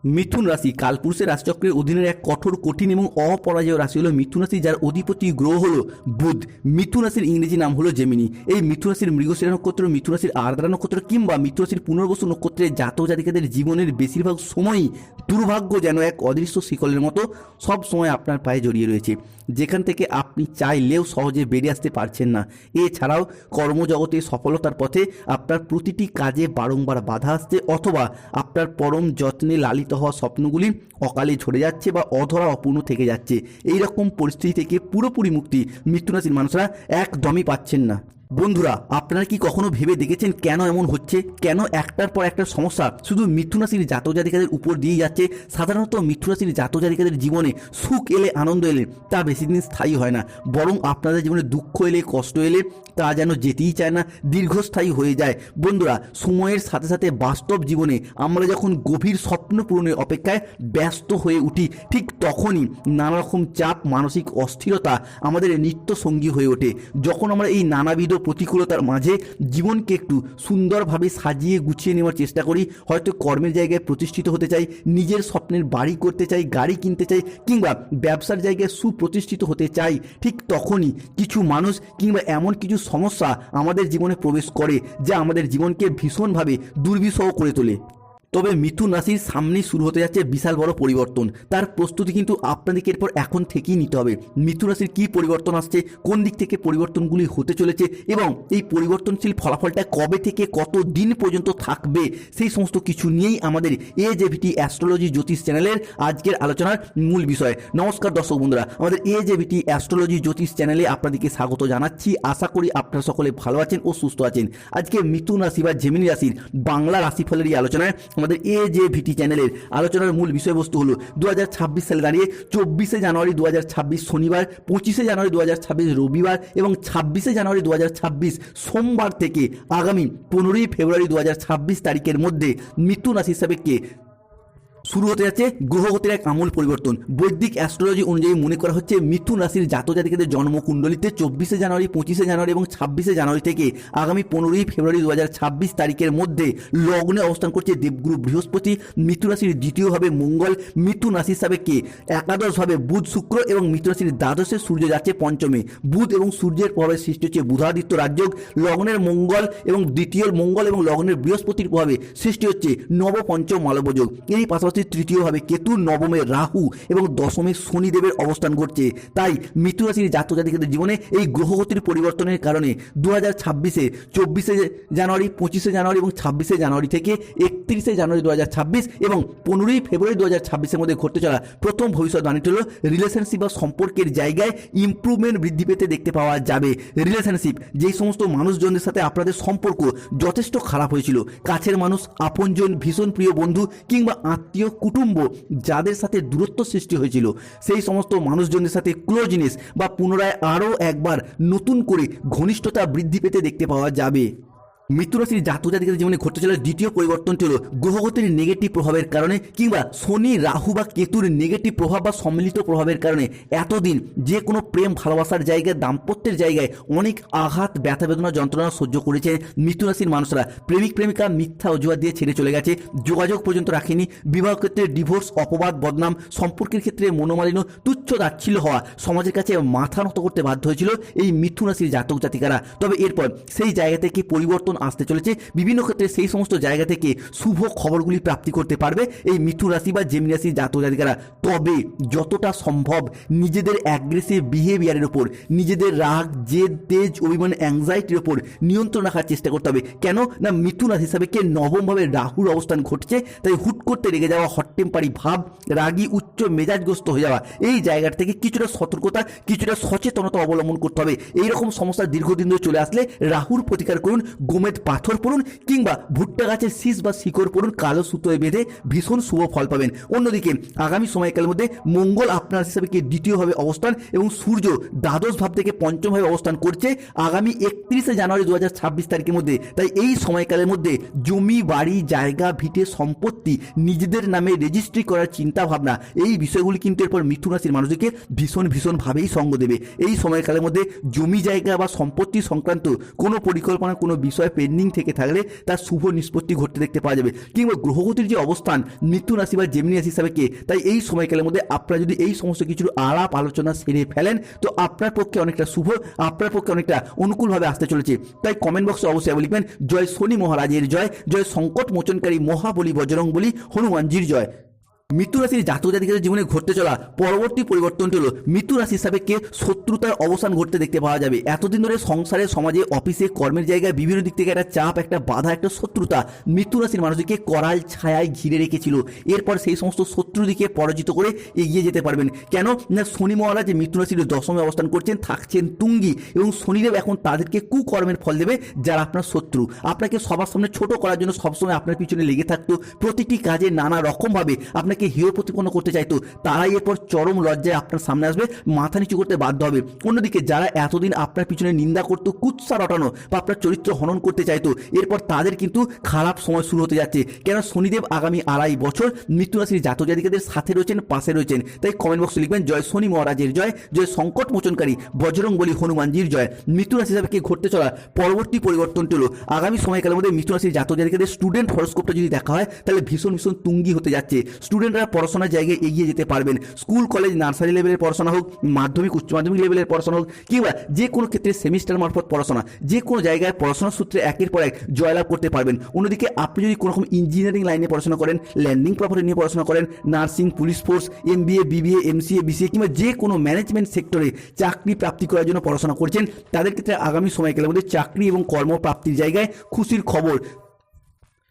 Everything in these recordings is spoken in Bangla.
মিথুন রাশি কালপুরুষের রাশিচক্রের অধীনের এক কঠোর, কঠিন এবং অপরাজেয় রাশি হলো মিথুন রাশি, যার অধিপতি গ্রহ হলো বুধ। মিথুন রাশির ইংরেজি নাম হলো জেমিনি। এই মিথুন রাশির মৃগশিরা নক্ষত্র, মিথুন রাশির আর্দ্রা নক্ষত্র কিংবা মিথুন রাশির পুনর্বসু নক্ষত্রের জাতক জাতিকাদের জীবনের বেশিরভাগ সময়ই দুর্ভাগ্য যেন এক অদৃশ্য শিকলের মতো সব সময় আপনার পায়ে জড়িয়ে রয়েছে, যেখান থেকে আপনি চাইলেও সহজে বেরিয়ে আসতে পারছেন না। এছাড়াও কর্মজগতে সফলতার পথে আপনার প্রতিটি কাজে বারংবার বাধা আসছে, অথবা আপনার পরম যত্নে লালিত হওয়া স্বপ্নগুলি অকালে ঝরে যাচ্ছে বা অধরা অপূর্ণ থেকে যাচ্ছে। এই রকম পরিস্থিতি থেকে পুরোপুরি মুক্তি মিথুন রাশির মানুষরা একদমই পাচ্ছেন না। বন্ধুরা, আপনারা কি কখনো ভেবে দেখেছেন কেন এমন হচ্ছে? কেন একটার পর একটা সমস্যা শুধু মিথুন রাশির জাতক জাতিকাদের উপর দিয়ে যাচ্ছে? সাধারণত মিথুন রাশির জাতক জাতিকাদের জীবনে সুখ এলে, আনন্দ এলে তা বেশি দিন স্থায়ী হয় না, বরং আপনাদের জীবনে দুঃখ এলে, কষ্ট এলে তা যেন যেতেই চায় না, দীর্ঘস্থায়ী হয়ে যায়। বন্ধুরা, সময়ের সাথে সাথে বাস্তব জীবনে আমরা যখন গভীর স্বপ্ন পূরণের অপেক্ষায় ব্যস্ত হয়ে উঠি, ঠিক তখনই নানা রকম চাপ, মানসিক অস্থিরতা আমাদের নিত্য সঙ্গী হয়ে ওঠে। যখন আমরা এই নানাবিধ প্রতিকূলতার মাঝে জীবনকে একটু সুন্দরভাবে সাজিয়ে গুছিয়ে নেওয়ার চেষ্টা করি, হয়তো কর্মের জায়গায় প্রতিষ্ঠিত হতে চাই, নিজের স্বপ্নের বাড়ি করতে চাই, গাড়ি কিনতে চাই, কিংবা ব্যবসার জায়গায় সুপ্রতিষ্ঠিত হতে চাই, ঠিক তখনই কিছু মানুষ কিংবা এমন কিছু সমস্যা আমাদের জীবনে প্রবেশ করে যা আমাদের জীবনকে ভীষণভাবে দুর্বিষহ করে তোলে। তবে মিথুন রাশির সামনেই শুরু হতে যাচ্ছে বিশাল বড় পরিবর্তন। তার প্রস্তুতি কিন্তু আপনাদেরকে এরপর এখন থেকেই নিতে হবে। মিথুন রাশির কী পরিবর্তন আসছে, কোন দিক থেকে পরিবর্তনগুলি হতে চলেছে এবং এই পরিবর্তনশীল ফলাফলটা কবে থেকে কত দিন পর্যন্ত থাকবে, সেই সমস্ত কিছু নিয়েই আমাদের AJVT অ্যাস্ট্রোলজি জ্যোতিষ চ্যানেলের আজকের আলোচনার মূল বিষয়। নমস্কার দর্শক বন্ধুরা, আমাদের AJVT অ্যাস্ট্রোলজি জ্যোতিষ চ্যানেলে আপনাদেরকে স্বাগত জানাচ্ছি। আশা করি আপনারা সকলে ভালো আছেন ও সুস্থ আছেন। আজকে মিথুন রাশি বা জেমিনি রাশির বাংলা রাশিফলের এই আলোচনায় আমাদের AJVT চ্যানেলের আলোচনার মূল বিষয়বস্তু হলো 2026 সালে দাঁড়িয়ে 24শে জানুয়ারি 2026 শনিবার, 25শে জানুয়ারি 2026 রবিবার এবং 26শে জানুয়ারি 2026 সোমবার থেকে আগামী 15ই ফেব্রুয়ারি 2026 তারিখের মধ্যে মিথুন রাশি সাপেক্ষে শুরু হতে যাচ্ছে গ্রহগতির এক আমূল পরিবর্তন। বৈদিক অ্যাস্ট্রোলজি অনুযায়ী মনে করা হচ্ছে মিথুন রাশির জাতক জাতিকাদের জন্মকুণ্ডলিতে 24শে জানুয়ারি, 25শে জানুয়ারি এবং 26শে জানুয়ারি থেকে আগামী 15ই ফেব্রুয়ারি 2026 তারিখের মধ্যে লগ্নে অবস্থান করছে দেবগুরু বৃহস্পতি। মিথুন রাশির দ্বিতীয়ভাবে মঙ্গল, মিথুন রাশির সাপেক্ষে একাদশভাবে বুধ, শুক্র এবং মিথুন রাশির দ্বাদশে সূর্য যাচ্ছে পঞ্চমে। বুধ এবং সূর্যের প্রভাবে সৃষ্টি হচ্ছে বুধাদিত্য রাজযোগ। লগ্নের মঙ্গল এবং দ্বিতীয় মঙ্গল এবং লগ্নের বৃহস্পতির প্রভাবে সৃষ্টি হচ্ছে নবপঞ্চম মালবযোগ। এরই পাশাপাশি তৃতীয়ভাবে কেতু, নবমে রাহু এবং দশমে শনিদেবের অবস্থান করছে। তাই মিথুন রাশির জাতক জাতিকাদের জীবনে এই গ্রহগতির পরিবর্তনের কারণে 2026-এ 24শে জানুয়ারি, 25শে জানুয়ারি এবং 26শে জানুয়ারি থেকে 31শে জানুয়ারি 2026 এবং 15ই ফেব্রুয়ারি 2026-এর মধ্যে ঘটতে চলা প্রথম ভবিষ্যৎবাণীটি হলো রিলেশনশিপ বা সম্পর্কের জায়গায় ইমপ্রুভমেন্ট বৃদ্ধি পেতে দেখতে পাওয়া যাবে। রিলেশনশিপ, যেই সমস্ত মানুষজনদের সাথে আপনাদের সম্পর্ক যথেষ্ট খারাপ হয়েছিল, কাছের মানুষ, আপনজন, ভীষণ প্রিয় বন্ধু কিংবা আত্মীয় কুটুম্ব যাদের সাথে দূরত্ব সৃষ্টি হয়েছিল, সেই সমস্ত মানুষজনদের সাথে ক্লোজনেস বা পুনরায় আরও একবার নতুন করে ঘনিষ্ঠতা বৃদ্ধি পেতে দেখতে পাওয়া যাবে। মিথুন রাশির জাতক জাতিকাদের জীবনে ঘটতে চলা দ্বিতীয় পরিবর্তনটি হলো গ্রহগতির নেগেটিভ প্রভাবের কারণে কিংবা শনি, রাহু বা কেতুর নেগেটিভ প্রভাব বা সম্মিলিত প্রভাবের কারণে এতদিন যে কোনো প্রেম ভালোবাসার জায়গায়, দাম্পত্যের জায়গায় অনেক আঘাত, ব্যথা, বেদনা, যন্ত্রণা সহ্য করেছে মিথুন রাশির মানুষরা। প্রেমিক প্রেমিকা মিথ্যা অজুহাত দিয়ে ছেড়ে চলে গেছে, যোগাযোগ পর্যন্ত রাখেনি, বিবাহ ক্ষেত্রে ডিভোর্স, অপবাদ, বদনাম, সম্পর্কের ক্ষেত্রে মনোমালিন্য, তুচ্ছ তাচ্ছিল্য হওয়া, সমাজের কাছে মাথা নত করতে বাধ্য হয়েছিল এই মিথুন রাশির জাতক জাতিকারা। তবে এরপর সেই জায়গা থেকে পরিবর্তন আসতে চলেছে। বিভিন্ন ক্ষেত্রে সেই সমস্ত জায়গা থেকে শুভ খবরগুলি প্রাপ্তি করতে পারবে এই মিথুন রাশি বা জেমিনি রাশির জাতক জাতিকারা। তবে যতটা সম্ভব নিজেদের অ্যাগ্রেসিভ বিহেভিয়ারের ওপর, নিজেদের রাগ, জেদ, তেজ, অভিমান, অ্যাংজাইটির ওপর নিয়ন্ত্রণ রাখার চেষ্টা করতে হবে। কেন না মিথুন রাশি হিসাবে কে নবমভাবে রাহুর অবস্থান ঘটছে, তাই হুট করতে রেগে যাওয়া, হট টেম্পারি ভাব, রাগী, উচ্চ মেজাজগ্রস্ত হয়ে যাওয়া, এই জায়গার থেকে কিছুটা সতর্কতা, কিছুটা সচেতনতা অবলম্বন করতে হবে। এইরকম সমস্যা দীর্ঘদিন ধরে চলে আসলে রাহুর প্রতিকার করুন, গোমেদ পাথর পড়ুন কিংবা ভুট্টা গাছের শীষ বা শিকড় পড়ুন, কালো সুতোয় বেঁধে ভীষণ শুভ ফল পাবেন। অন্যদিকে আগামী সময়কালের মধ্যে মঙ্গল আপনার হিসাবে দ্বিতীয়ভাবে অবস্থান এবং সূর্য দ্বাদশ ভাব থেকে পঞ্চমভাবে অবস্থান করছে আগামী 31শে জানুয়ারি 2026 তারিখের মধ্যে। তাই এই সময়কালের মধ্যে জমি, বাড়ি, জায়গা, ভিটে, সম্পত্তি নিজেদের নামে রেজিস্ট্রি করার চিন্তা ভাবনা, এই বিষয়গুলি কিন্তু এরপর মিথুন রাশির মানুষদেরকে ভীষণভাবেই সঙ্গ দেবে। এই সময়কালের মধ্যে জমি, জায়গা বা সম্পত্তি সংক্রান্ত কোনো পরিকল্পনা, কোনো বিষয় পেন্ডিং থেকে থাকলে তার শুভ নিষ্পত্তি ঘটতে দেখতে পাওয়া যাবে। কিংবা গ্রহগতির যে অবস্থান মিথুন রাশি বা জেমিনি রাশি হিসাবে কে, তাই এই সময়কালের মধ্যে আপনারা যদি এই সমস্ত কিছুর আলাপ আলোচনা সেরে ফেলেন তো আপনার পক্ষে অনেকটা শুভ, আপনার পক্ষে অনেকটা অনুকূলভাবে আসতে চলেছে। তাই কমেন্ট বক্সে অবশ্যই লিখবেন জয় শনি মহারাজের জয়, জয় সংকট মোচনকারী মহাবলী বজরংবলী হনুমানজির জয়। মিথুন রাশির জাতক জাতিকাদের জীবনে ঘটতে চলা পরবর্তী পরিবর্তনটি হলো মিথুন রাশি সাপেক্ষে শত্রুতার অবসান ঘটতে দেখতে পাওয়া যাবে। এতদিন ধরে সংসারে, সমাজে, অফিসে, কর্মের জায়গায় বিভিন্ন দিক থেকে একটা চাপ, একটা বাধা, একটা শত্রুতা মিথুন রাশির মানুষকে করাল ছায়ায় ঘিরে রেখেছিল। এরপর সেই সমস্ত শত্রুদিকে পরাজিত করে এগিয়ে যেতে পারবেন। কেন না শনি মহারাজ মিথুন রাশির দশমে অবস্থান করছেন, থাকছেন তুঙ্গি, এবং শনিদেব এখন তাদেরকে কুকর্মের ফল দেবে যারা আপনার শত্রু। আপনাকে সবার সামনে ছোট করার জন্য সবসময় আপনার পিছনে লেগে থাকতো, প্রতিটি কাজে নানা রকমভাবে আপনাকে হিরো প্রতিপন্ন করতে চাইতো, তারাই এরপর চরম লজ্জায় আপনার সামনে আসবে, মাথা নিচু করতে বাধ্য হবে। অন্যদিকে যারা এতদিন আপনার পিছনে নিন্দা করতো, কুৎসা রটানো বা আপনার চরিত্র হনন করতে চাইতো, এরপর তাদের কিন্তু খারাপ সময় শুরু হতে যাচ্ছে। কেন শনিদেব আগামী 2.5 বছর মিথুন রাশির জাতক জাতিকাদের সাথে রয়েছেন, পাশে রয়েছেন। তাই কমেন্ট বক্সে লিখবেন জয় শনি মহারাজের জয়, জয় সংকট মোচনকারী বজরংবলী হনুমানজির জয়। মিথুন রাশি হিসাবে ঘটতে চলা পরবর্তী পরিবর্তনটি হলো আগামী সময়কালের মধ্যে মিথুন রাশির জাতক জাতিকাদের স্টুডেন্ট হরস্কোপটা যদি দেখা হয় তাহলে ভীষণ ভীষণ তুঙ্গি হতে যাচ্ছে। স্টুডেন্টরা পড়াশোনার জায়গায় এগিয়ে যেতে পারবেন। স্কুল কলেজ নার্সারি লেভেলের পড়াশোনা হোক, মাধ্যমিক উচ্চ মাধ্যমিক লেভেলের পড়াশোনা হোক, কিংবা যে কোনো ক্ষেত্রে সেমিস্টার মারফত পড়াশোনা, যে কোনো জায়গায় পড়াশোনার সূত্রে একের পর এক জয়লাভ করতে পারবেন। অন্যদিকে আপনি যদি কোনো রকম ইঞ্জিনিয়ারিং লাইনে পড়াশোনা করেন, ল্যান্ডিং প্রপার্টি নিয়ে পড়াশোনা করেন, nursing, police force, MBA, BBA, MCA, BCA কিংবা যে কোনো ম্যানেজমেন্ট সেক্টরে চাকরি প্রাপ্তি করার জন্য পড়াশোনা করছেন, তাদের ক্ষেত্রে আগামী সময়কালের মধ্যে চাকরি এবং কর্মপ্রাপ্তির জায়গায় খুশির খবর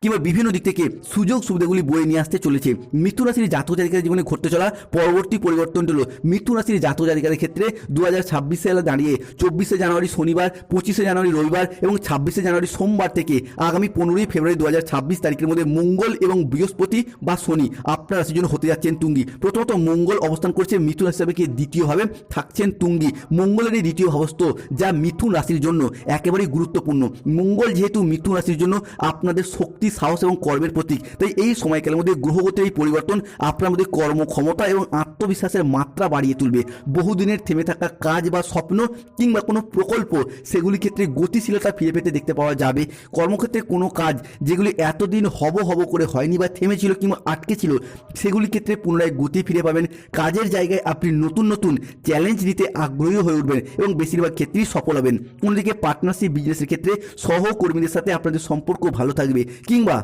কিংবা বিভিন্ন দিক থেকে সুযোগ সুবিধাগুলি বয়ে নিয়ে আসতে চলেছে। মিথুন রাশির জাতক জাতিকাদের জীবনে ঘটতে চলা পরবর্তী পরিবর্তনটি হলো মিথুন রাশির জাতক জাতিকাদের ক্ষেত্রে 2026 সালে দাঁড়িয়ে 24শে জানুয়ারি শনিবার, 25শে জানুয়ারি রবিবার এবং 26শে জানুয়ারি সোমবার থেকে আগামী 15ই ফেব্রুয়ারি 2026 তারিখের মধ্যে মঙ্গল এবং বৃহস্পতি বা শনি আপনার রাশির জন্য হতে যাচ্ছেন তুঙ্গি। প্রথমত মঙ্গল অবস্থান করছে মিথুন রাশি হিসাবে দ্বিতীয়ভাবে থাকছেন তুঙ্গি। মঙ্গলের এই দ্বিতীয় ভাবস্থ যা মিথুন রাশির জন্য একেবারেই গুরুত্বপূর্ণ। মঙ্গল যেহেতু মিথুন রাশির জন্য আপনাদের শক্তি, সাহস এবং কর্মের প্রতীক, তাই এই সময়কালের মধ্যে গ্রহগতির এই পরিবর্তন আপনার মধ্যে কর্মক্ষমতা এবং আত্মবিশ্বাসের মাত্রা বাড়িয়ে তুলবে। বহুদিনের থেমে থাকা কাজ বা স্বপ্ন কিংবা কোনো প্রকল্প, সেগুলির ক্ষেত্রে গতিশীলতা ফিরে পেতে দেখতে পাওয়া যাবে। কর্মক্ষেত্রে কোনো কাজ যেগুলি এতদিন হব করে হয়নি বা থেমেছিল কিংবা আটকে ছিল, সেগুলির ক্ষেত্রে পুনরায় গতি ফিরে পাবেন। কাজের জায়গায় আপনি নতুন নতুন চ্যালেঞ্জ নিতে আগ্রহী হয়ে উঠবেন এবং বেশিরভাগ ক্ষেত্রেই সফল হবেন। অন্যদিকে পার্টনারশিপ বিজনেসের ক্ষেত্রে সহকর্মীদের সাথে আপনাদের সম্পর্ক ভালো থাকবে, কিংবা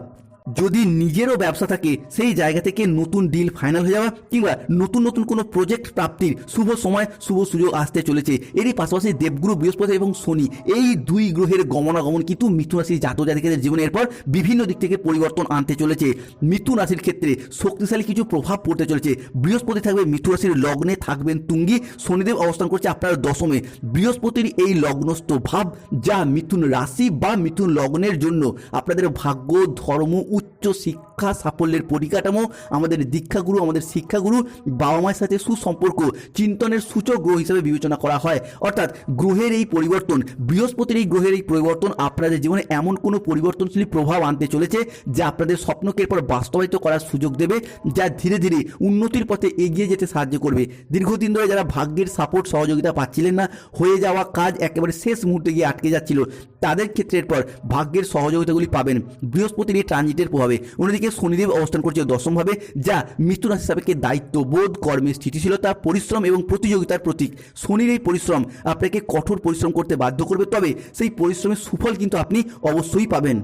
যদি নিজেরও ব্যবসা থাকে সেই জায়গা থেকে নতুন ডিল ফাইনাল হয়ে যাওয়া কিংবা নতুন নতুন কোনো প্রজেক্ট প্রাপ্তির শুভ সময়, শুভ সুযোগ আসতে চলেছে। এরই পাশাপাশি দেবগুরু বৃহস্পতি এবং শনি, এই দুই গ্রহের গমনাগমন কিন্তু মিথুন রাশির জাতক জাতিকাদের জীবনে এরপর বিভিন্ন দিক থেকে পরিবর্তন আনতে চলেছে। মিথুন রাশির ক্ষেত্রে শক্তিশালী কিছু প্রভাব পড়তে চলেছে। বৃহস্পতি থাকবে মিথুন রাশির লগ্নে, থাকবেন তুঙ্গি। শনিদেব অবস্থান করছে আপনার দশমে। বৃহস্পতির এই লগ্নস্থ ভাব যা মিথুন রাশি বা মিথুন লগ্নের জন্য আপনাদের ভাগ্য, ধর্ম, উচ্চ শিক্ষা, সাফল্যের পরিকাঠামো, আমাদের দীক্ষাগুরু, আমাদের শিক্ষাগুরু, বাবা মায়ের সাথে সুসম্পর্ক, চিন্তনের সূচক গ্রহ হিসেবে বিবেচনা করা হয়। অর্থাৎ গ্রহের এই পরিবর্তন, বৃহস্পতির এই গ্রহের এই পরিবর্তন আপনাদের জীবনে এমন কোনো পরিবর্তনশীল প্রভাব আনতে চলেছে যা আপনাদের স্বপ্নকে এরপর বাস্তবায়িত করার সুযোগ দেবে, যা ধীরে ধীরে উন্নতির পথে এগিয়ে যেতে সাহায্য করবে। দীর্ঘদিন ধরে যারা ভাগ্যের সাপোর্ট, সহযোগিতা পাচ্ছিলেন না, হয়ে যাওয়া কাজ একেবারে শেষ মুহূর্তে গিয়ে আটকে যাচ্ছিল, তাদের ক্ষেত্রে এরপর ভাগ্যের সহযোগিতাগুলি পাবেন বৃহস্পতির এই ট্রানজিটের প্রভাবে। অন্যদিকে শনিদেব অবস্থান করছে দশমভাবে, যা মিথুন রাশি হিসাবে দায়িত্ববোধ, কর্মের স্থিতিশীলতা, পরিশ্রম এবং প্রতিযোগিতার প্রতীক। শনির এই পরিশ্রম আপনাকে কঠোর পরিশ্রম করতে বাধ্য করবে, তবে সেই পরিশ্রমের সুফল কিন্তু আপনি অবশ্যই পাবেন।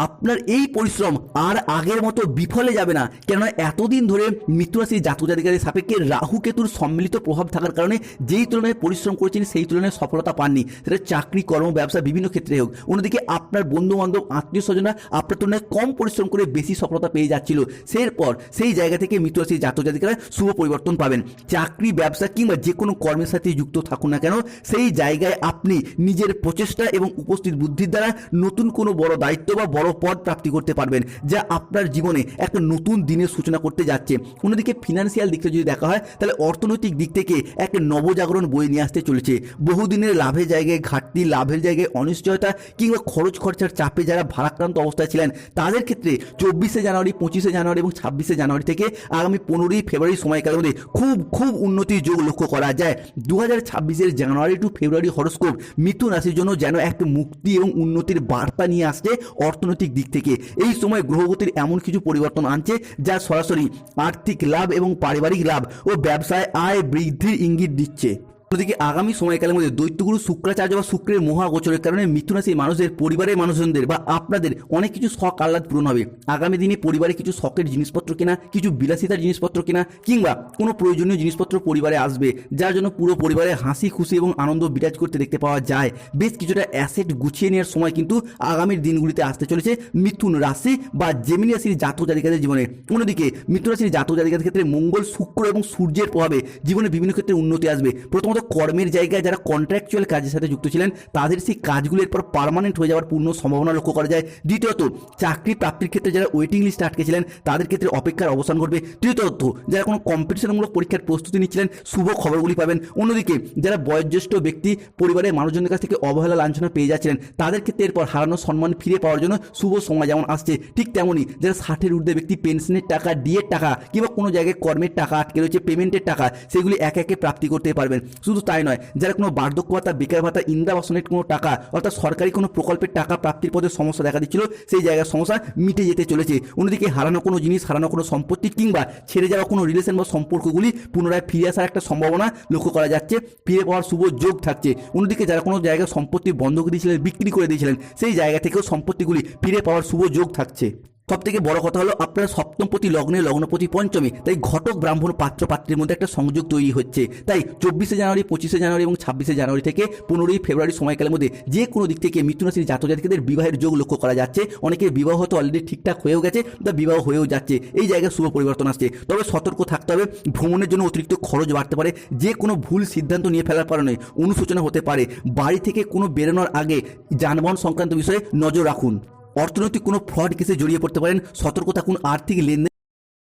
আপনার এই পরিশ্রম আর আগের মতো বিফলে যাবে না, কেননা এতদিন ধরে মিথুন রাশির জাতক জাতিকাদের সাপেক্ষে রাহু কেতুর সম্মিলিত প্রভাব থাকার কারণে যেই তুলনায় পরিশ্রম করেছেন সেই তুলনায় সফলতা পাননি, সেটা চাকরি, কর্ম, ব্যবসা বিভিন্ন ক্ষেত্রে হোক। অন্যদিকে আপনার বন্ধু বান্ধব, আত্মীয় স্বজনরা আপনার তুলনায় কম পরিশ্রম করে বেশি সফলতা পেয়ে যাচ্ছিল, এরপর সেই জায়গা থেকে মিথুন রাশির জাতক জাতিকারা শুভ পরিবর্তন পাবেন। চাকরি, ব্যবসা কিংবা যে কোনো কর্মের সাথে যুক্ত থাকুন না কেন, সেই জায়গায় আপনি নিজের প্রচেষ্টা এবং উপস্থিত বুদ্ধির দ্বারা নতুন কোনো বড় দায়িত্ব বা বড় বড় পদ প্রাপ্তি করতে পারবেন, যা আপনার জীবনে একটা নতুন দিনের সূচনা করতে যাচ্ছে। অন্যদিকে ফিনান্সিয়াল দিকটা যদি দেখা হয়, তাহলে অর্থনৈতিক দিক থেকে একটা নবজাগরণ বয়ে নিয়ে আসতে চলেছে। বহুদিনের লাভের জায়গায় ঘাটতি, লাভের জায়গায় অনিশ্চয়তা কিংবা খরচ খরচার চাপে যারা ভারাক্রান্ত অবস্থায় ছিলেন, তাদের ক্ষেত্রে 24শে জানুয়ারি, 25শে জানুয়ারি এবং 26শে জানুয়ারি থেকে আগামী 15ই ফেব্রুয়ারি সময়কালের মধ্যে খুব উন্নতির যোগ লক্ষ্য করা যায়। 2026-এর জানুয়ারি টু ফেব্রুয়ারি হরোস্কোপ মিথুন রাশির জন্য যেন একটা মুক্তি এবং উন্নতির বার্তা নিয়ে আসছে অর্থনৈতিক দিক থেকে। এই সময় গ্রহগতির এমন কিছু পরিবর্তন আনছে যা সরাসরি আর্থিক লাভ এবং পারিবারিক লাভ ও ব্যবসায় আয় বৃদ্ধির ইঙ্গিত দিচ্ছে। অন্যদিকে আগামী সময়কালের মধ্যে দৈত্যগুরু শুক্রাচার্য বা শুক্রের মহাগোচরের কারণে মিথুন রাশির মানুষদের, পরিবারের মানুষজনদের বা আপনাদের অনেক কিছু শখ আহ্লাদ পূরণ হবে। আগামী দিনে পরিবারে কিছু শখের জিনিসপত্র কেনা, কিছু বিলাসিতার জিনিসপত্র কেনা কিংবা কোনো প্রয়োজনীয় জিনিসপত্র পরিবারে আসবে, যার জন্য পুরো পরিবারে হাসি খুশি এবং আনন্দ বিরাজ করতে দেখতে পাওয়া যায়। বেশ কিছুটা অ্যাসেট গুছিয়ে নেওয়ার সময় কিন্তু আগামীর দিনগুলিতে আসতে চলেছে মিথুন রাশি বা জেমিনি রাশির জাতক জাতিকাদের জীবনে। অন্যদিকে মিথুন রাশির জাতক জাতিকাদের ক্ষেত্রে মঙ্গল, শুক্র এবং সূর্যের প্রভাবে জীবনে বিভিন্ন ক্ষেত্রে উন্নতি আসবে। প্রথমত কর্মের জায়গায় যারা কন্ট্রাকচুয়াল কাজের সাথে যুক্ত ছিলেন, তাদের সেই কাজগুলো এরপর পার্মানেন্ট হয়ে যাওয়ার পূর্ণ সম্ভাবনা লক্ষ্য করা যায়। দ্বিতীয়ত, চাকরি প্রাপ্তির ক্ষেত্রে যারা ওয়েটিং লিস্টে আটকে ছিলেন, তাদের ক্ষেত্রে অপেক্ষার অবসান ঘটবে। তৃতীয়ত, যারা কোনো কম্পিটিশনমূলক পরীক্ষার প্রস্তুতি নিচ্ছিলেন, শুভ খবরগুলি পাবেন। অন্যদিকে যারা বয়োজ্যেষ্ঠ ব্যক্তি, পরিবারের মানুষজনের কাছ থেকে অবহেলা লাঞ্ছনা পেয়ে যাচ্ছিলেন, তাদের ক্ষেত্রে এরপর হারানো সম্মান ফিরে পাওয়ার জন্য শুভ সময় যেমন আসছে, ঠিক তেমনই যারা 60-এর ঊর্ধ্বে ব্যক্তি পেনশনের টাকা, ডিএর টাকা কিংবা কোনো জায়গায় কর্মের টাকা আটকে রয়েছে, পেমেন্টের টাকা, সেগুলি একে একে প্রাপ্তি করতে পারবেন। শুধু তাই নয়, যারা কোনো বার্ধক্য ভাতা, বেকার ভাতা, ইন্দিরাবাসনের কোনো টাকা অর্থাৎ সরকারি কোনো প্রকল্পের টাকা প্রাপ্তির পথে সমস্যা দেখা দিচ্ছিল, সেই জায়গার সমস্যা মিটে যেতে চলেছে। অন্যদিকে হারানো কোনো জিনিস, হারানো কোনো সম্পত্তি কিংবা ছেড়ে যাওয়া কোনো রিলেশন বা সম্পর্কগুলি পুনরায় ফিরে আসার একটা সম্ভাবনা লক্ষ্য করা যাচ্ছে, ফিরে পাওয়ার শুভ যোগ থাকছে। অন্যদিকে যারা কোনো জায়গায় সম্পত্তি বন্ধক দিয়েছিলেন, বিক্রি করে দিয়েছিলেন, সেই জায়গা থেকেও সম্পত্তিগুলি ফিরে পাওয়ার শুভ যোগ থাকছে। সব থেকে বড় কথা হলো আপনার সপ্তমপতি লগ্নে, লগ্নপতি পঞ্চমী, তাই ঘটক ব্রাহ্মণ পাত্র পাত্রীর মধ্যে একটা সংযোগ তৈরি হচ্ছে। তাই 24শে জানুয়ারি, 25শে জানুয়ারি এবং 26শে জানুয়ারি থেকে 15ই ফেব্রুয়ারি সময়কালের মধ্যে যে কোনো দিক থেকে মিথুন রাশির জাতক জাতিকাদের বিবাহের যোগ লক্ষ্য করা যাচ্ছে। অনেকের বিবাহ হয়তো অলরেডি ঠিকঠাক হয়েও গেছে বা বিবাহ হয়েও যাচ্ছে, এই জায়গায় শুভ পরিবর্তন আসছে। তবে সতর্ক থাকতে হবে, ভ্রমণের জন্য অতিরিক্ত খরচ বাড়তে পারে, যে কোনো ভুল সিদ্ধান্ত নিয়ে ফেলার কারণে অনুশোচনা হতে পারে। বাড়ি থেকে কোনো বেরোনোর আগে যানবাহন সংক্রান্ত বিষয়ে নজর রাখুন। অর্থনৈতিক কোনো ফ্রড কেসে জড়িয়ে পড়তে পারেন, সতর্ক থাকুন। আর্থিক লেনদেন